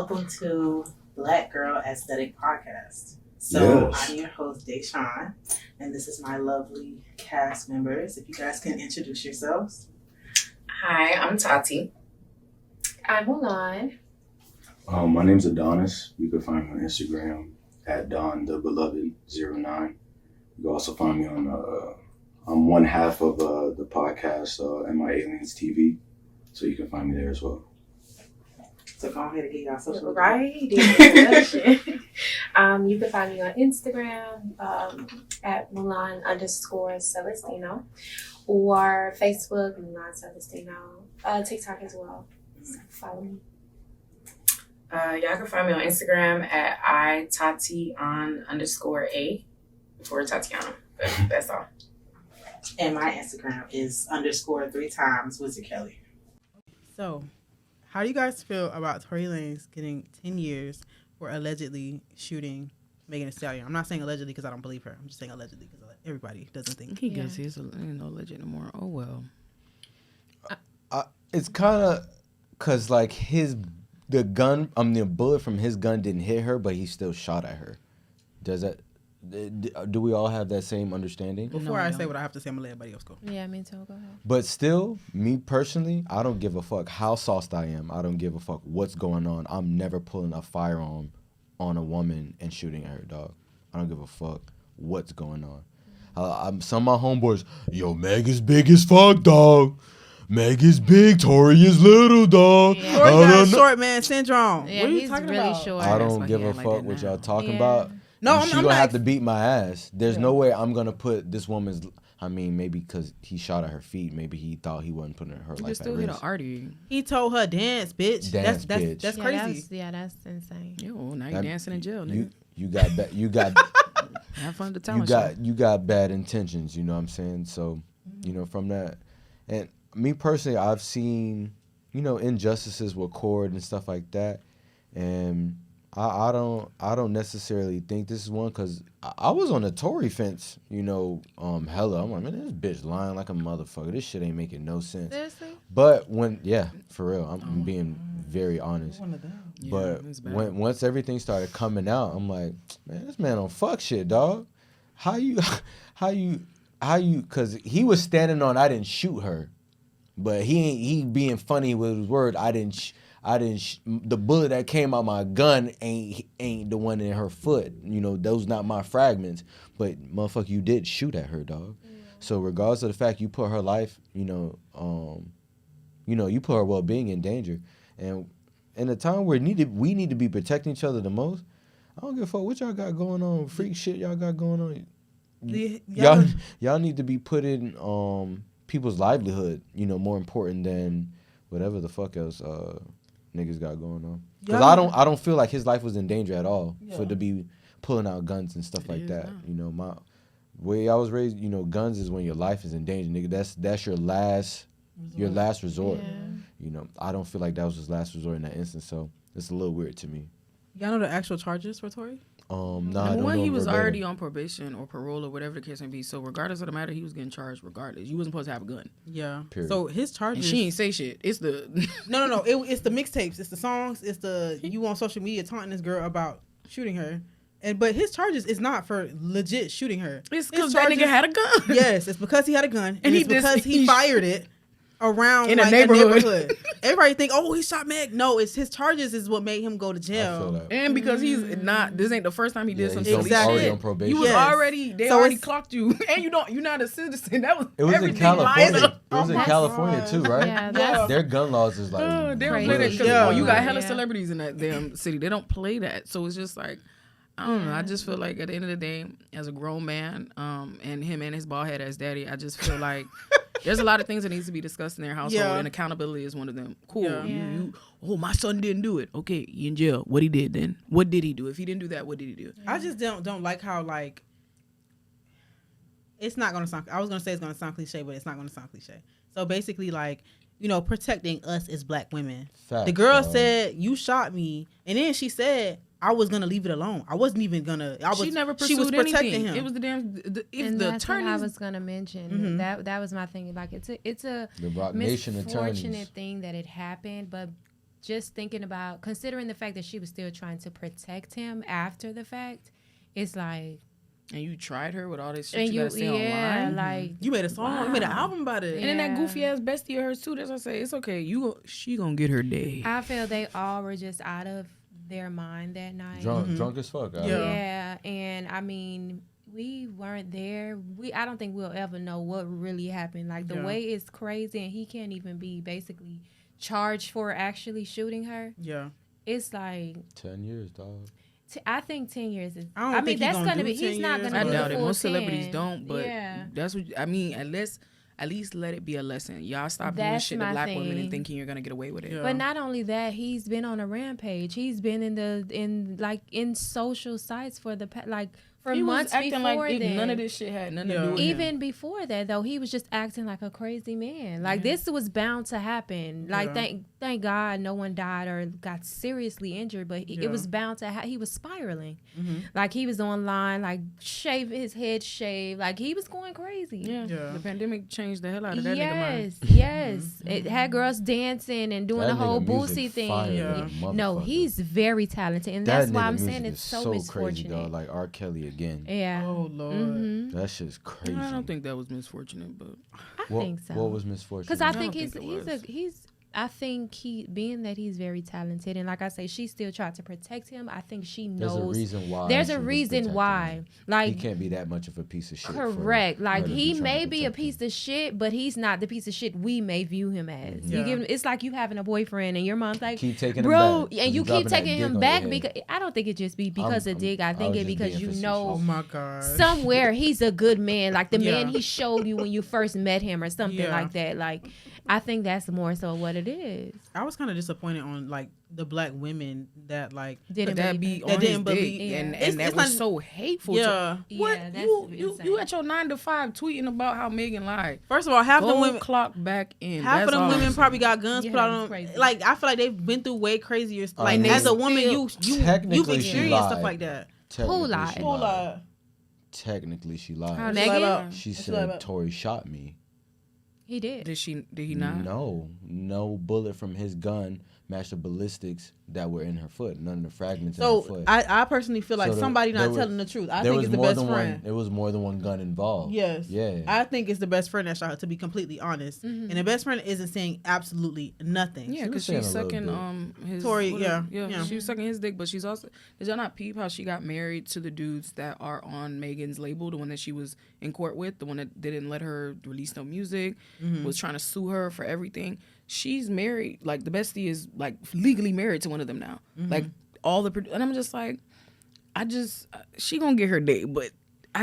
welcome to Black Girl Aesthetic Podcast. So Yes. I'm your host, Deshawn, and this is my lovely cast members. If you guys can introduce yourselves. Hi, I'm Tati. I'm Mulan. My name's Adonis. You can find me on Instagram at DonTheBeloved09. You can also find me on I'm one half of the podcast My Aliens TV, so you can find me there as well. So go ahead and get y'all social. Right. You can find me on Instagram at Mulan_Celestino or Facebook Mulan Celestino. TikTok as well. So follow me. Y'all can find me on Instagram at iTati_A before Tatiana. That's all. And my Instagram is _3 Wizard Kelly. So, how do you guys feel about Tory Lanez getting 10 years for allegedly shooting Megan Thee Stallion? I'm not saying allegedly because I don't believe her. I'm just saying allegedly because everybody doesn't think. He guess he's no legit no more. Oh well. It's kind of because like the bullet from his gun didn't hit her, but he still shot at her. Does that? Do we all have that same understanding? Before I say what I have to say, I'm gonna let everybody else go. Yeah, me too. Go ahead. But still, me personally, I don't give a fuck how sauced I am. I don't give a fuck what's going on. I'm never pulling a firearm on a woman and shooting at her, dog. I don't give a fuck what's going on. Some of my homeboys, yo, Meg is big as fuck, dog. Meg is big, Tory is little, dog. Yeah. Tory got short man syndrome. Yeah, what are you he's talking really about? short. I That's don't why give he a act like fuck that what now. y'all talking Yeah. about. No, She I'm gonna not. have to beat my ass. There's Yeah. no way I'm gonna put this woman's. I mean, maybe because he shot at her feet. Maybe he thought he wasn't putting her You life just at still hit an risk. artery. He told her dance, bitch. Dance, that's bitch. That's Yeah, crazy. that's insane. Yo, now you That- dancing in jail, You nigga. you got you got Have fun at the you talent got show. you got bad intentions. You know what I'm saying? So, from that, and me personally, I've seen injustices with court and stuff like that, and I don't necessarily think this is one because I was on the Tory fence, hella. I'm like, man, this bitch lying like a motherfucker. This shit ain't making no sense. Seriously? But for real, I'm being very honest. Yeah, But it's bad. once everything started coming out, I'm like, man, this man don't fuck shit, dog. How you, because he was standing on, I didn't shoot her, but he being funny with his word, the bullet that came out my gun ain't the one in her foot. Those not my fragments, but motherfucker, you did shoot at her, dog. Yeah. So regardless of the fact you put her life, you put her well-being in danger, and in a time where we need to be protecting each other the most, I don't give a fuck what y'all got going on, freak shit y'all got going on. Y'all need to be putting people's livelihood, more important than whatever the fuck else niggas got going on. Because I don't feel like his life was in danger at all for to be pulling out guns and stuff like that. My way I was raised, guns is when your life is in danger, nigga. That's your last resort. Yeah. I don't feel like that was his last resort in that instance, so it's a little weird to me. Y'all know the actual charges for Tory? No, I Number don't one, know he was verbatim. already on probation or parole or whatever the case may be. So regardless of the matter, he was getting charged regardless. You wasn't supposed to have a gun. Yeah. Period. So his And charges. she ain't say shit. It's the No. It's the mixtapes. It's the songs. It's the you on social media taunting this girl about shooting her, but his charges is not for legit shooting her. It's His because that nigga had a gun. Yes, it's because he had a gun, And it's because he fired it around in a like, neighborhood. Everybody think, oh, he shot Meg. No, it's his charges is what made him go to I feel jail. that. And because he's not, this ain't the first time he did some he's silly Exactly. already shit. on probation. You was Yes. already, they So already it's- clocked you, and you're not a citizen. That was It was in everything California. lined up. It was in my California God. too, right? Yeah, that's Their gun laws is like They don't Crazy. play that because Yeah. you got hella Yeah. celebrities in that damn city. They don't play that, so it's just like I don't know. I just feel like at the end of the day, as a grown man, and him and his bald head as daddy, I just feel like there's a lot of things that needs to be discussed in their household, Yeah. and accountability is one of them. Cool. Yeah. You my son didn't do it. Okay, he in jail. What he did then? What did he do? If he didn't do that, what did he do? I just don't like how like it's not gonna sound. I was gonna say it's gonna sound cliche, but it's not gonna sound cliche. So basically, like protecting us as black women. facts, The girl dog. said you shot me, and then she said I was gonna leave it alone. I wasn't even gonna. She never pursued She was protecting anything. him. It was the damn. If And the that's what I attorneys. was gonna mention. Mhm. That was my thing. Like it's a the Rock Nation misfortunate attorneys. thing that it happened, but just thinking about, considering the fact that she was still trying to protect him after the fact, it's like. And you tried her with all this shit you gotta say online. Like You made a song, you made an album about it. And then that goofy ass bestie of hers too. That's what I say. It's okay. She gonna get her day. I feel they all were just out of their mind that night. Drunk as fuck. Yeah, and I mean, we weren't there. I don't think we'll ever know what really happened. Like the way it's crazy, and he can't even be basically charged for actually shooting her. Yeah, it's like 10 years, dog. I think 10 years is. I mean, that's gonna be. He's not gonna. I do doubt the it. full Most 10. celebrities don't, but that's what I mean. At least let it be a lesson. Y'all stop doing shit to black women and thinking you're gonna get away with it. Yeah. But not only that, he's been on a rampage. He's been in social sites for he months was acting before like then. none of this shit had nothing to do with him. Even before that, though, he was just acting like a crazy man. Like this was bound to happen. Like thank God no one died or got seriously injured, but it was bound to happen. He was spiraling. Like he was online, like his head shaved, like he was going crazy. Yeah. The pandemic changed the hell out of that nigga mind. Yes. It had girls dancing and doing the whole Boosie thing. No, he's very talented, and that's why I'm saying it's so misfortunate. Crazy, dog. Like R. Kelly again. Yeah. Oh Lord. That shit's crazy. I don't think that was misfortunate, but I think so. What was misfortunate? Because I think I think being that he's very talented, and like I say, she still tried to protect him. I think she knows. There's a reason why. There's a reason why. Like he can't be that much of a piece of shit. Correct. Like he may be a piece of shit, but he's not the piece of shit we may view him as. You give him. It's like you having a boyfriend, and your mom's like, keep taking bro, him back. and you keep taking him back because I don't think it just be because of dick. I think it because you know. Oh my God. Somewhere he's a good man, like the man he showed you when you first met him, or something like that. Like I think that's more so what it is. I was kind of disappointed on like the black women that like didn't be on his dick, and that was so hateful. Yeah, what you at your 9 to 5 tweeting about how Meghan lied? First of all, half the women clock back in. Half of them women probably got guns put out on them. Like I feel like they've been through way crazier stuff. Like as a woman, you've experienced stuff like that. Who lied? Technically, she lied. Meghan? She said Tory shot me. He did. Did he not? No bullet from his gun matched the ballistics that were in her foot. None of the fragments in her foot. I personally feel like somebody not telling the truth. I think it's the best friend. There was more than one gun involved. Yes. Yeah. I think it's the best friend that shot her, to be completely honest. And the best friend isn't saying absolutely nothing. Yeah, because she's sucking his Tory. Yeah. She was sucking his dick, but she's also. Did y'all not peep how she got married to the dudes that are on Meghan's label, the one that she was in court with, the one that didn't let her release no music, was trying to sue her for everything. She's married, like the bestie is like legally married to one of them now. Like all the, and I'm just like, she gonna get her day, but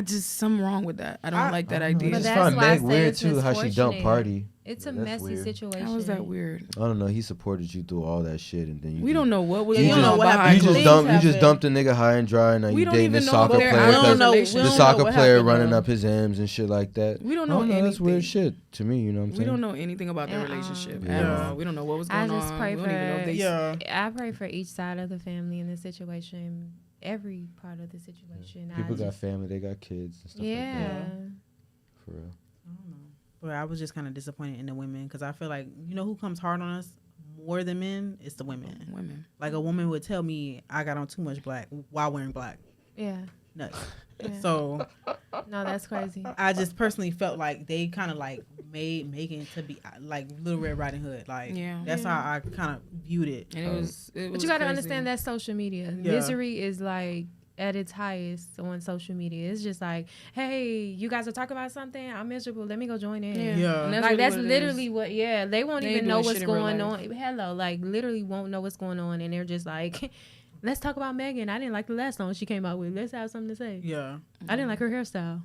something wrong with that. I don't like that idea. But I just that's find why I Meg say weird it's too, how she dumped Pardi. It's a messy situation. How was that weird? I don't know. He supported you through all that shit, and then we don't know what was going on behind. You just dumped a nigga high and dry, and now you dating the soccer player. The soccer player running up his M's and shit like that. We don't know anything. That's weird shit to me. You know what I'm saying? We don't know anything about their relationship at all. We don't know what was going on. I just pray we don't even know if they. I pray for each side of the family in this situation. Every part of the situation. People got family, they got kids and stuff like that. For real. I don't know. But I was just kind of disappointed in the women because I feel like, you know who comes hard on us more than men? It's the women. Like a woman would tell me I got on too much black while wearing black. Yeah. Nuts. Yeah. So. No, that's crazy. I just personally felt like they kind of like made Meghan to be like Little Red Riding Hood. Like, that's how I kind of viewed it. And it was but you got to understand that social media. Yeah. Misery is like at its highest on social media. It's just like, hey, you guys are talking about something, I'm miserable, let me go join in. Yeah. Like that's literally what they won't even know what's going on. Hello, like literally won't know what's going on, and they're just like, let's talk about Meghan. I didn't like the last song she came out with. Let's have something to say. Yeah. I didn't like her hairstyle.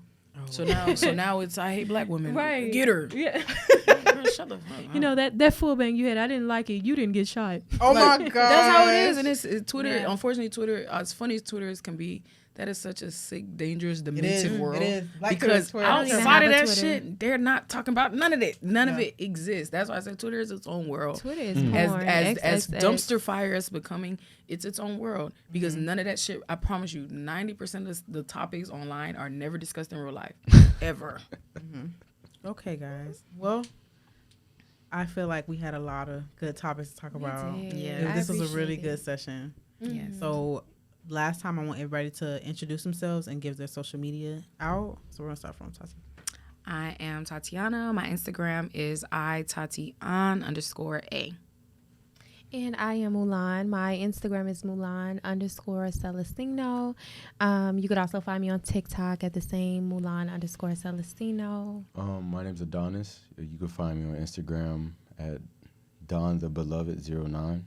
So now it's I hate black women. Right. Get her. Yeah. Shut the fuck up. You know that full bang you had, I didn't like it. You didn't get shot. Oh my God. That's how it is. And it's Twitter. Yeah. Unfortunately, Twitter, as funny as Twitter can be, that is such a sick, dangerous, demented world. It is. Like because outside of that shit, they're not talking about none of it. None of it exists. That's why I said Twitter is its own world. Twitter is porn. As dumpster fire is becoming, it's its own world. Because none of that shit, I promise you, 90% of the topics online are never discussed in real life. Ever. Okay, guys. Well, I feel like we had a lot of good topics to talk about. Yeah. This was a really appreciate good it. session. Yes. So last time I want everybody to introduce themselves and give their social media out. So we're gonna start from Tati. I am Tatiana. My Instagram is itatian_a. And I am Mulan. My Instagram is Mulan_Celestino. You could also find me on TikTok at the same Mulan_Celestino. My name's Adonis. You can find me on Instagram at DonTheBeloved09.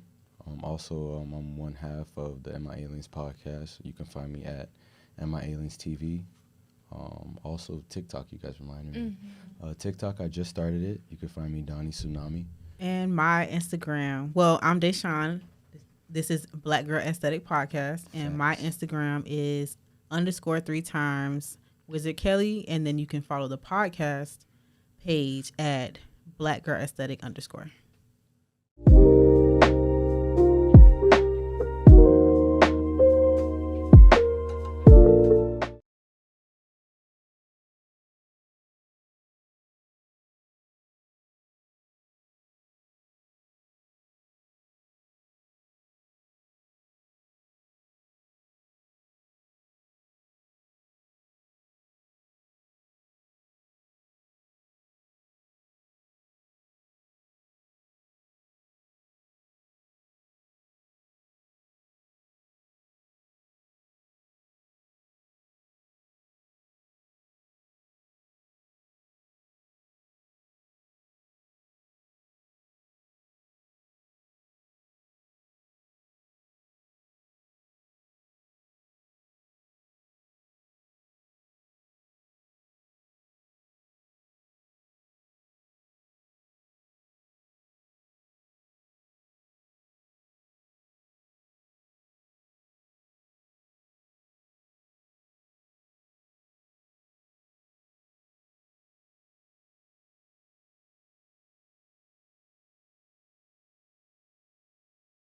I'm one half of the Am I Aliens podcast. You can find me at Am I Aliens TV. Also TikTok, you guys reminded me. TikTok, I just started it. You can find me Donnie Tsunami. And my Instagram. Well, I'm Deshawn. This is Black Girl Aesthetic Podcast, and my Instagram is _3 Wizard Kelly, and then you can follow the podcast page at Black Girl Aesthetic _.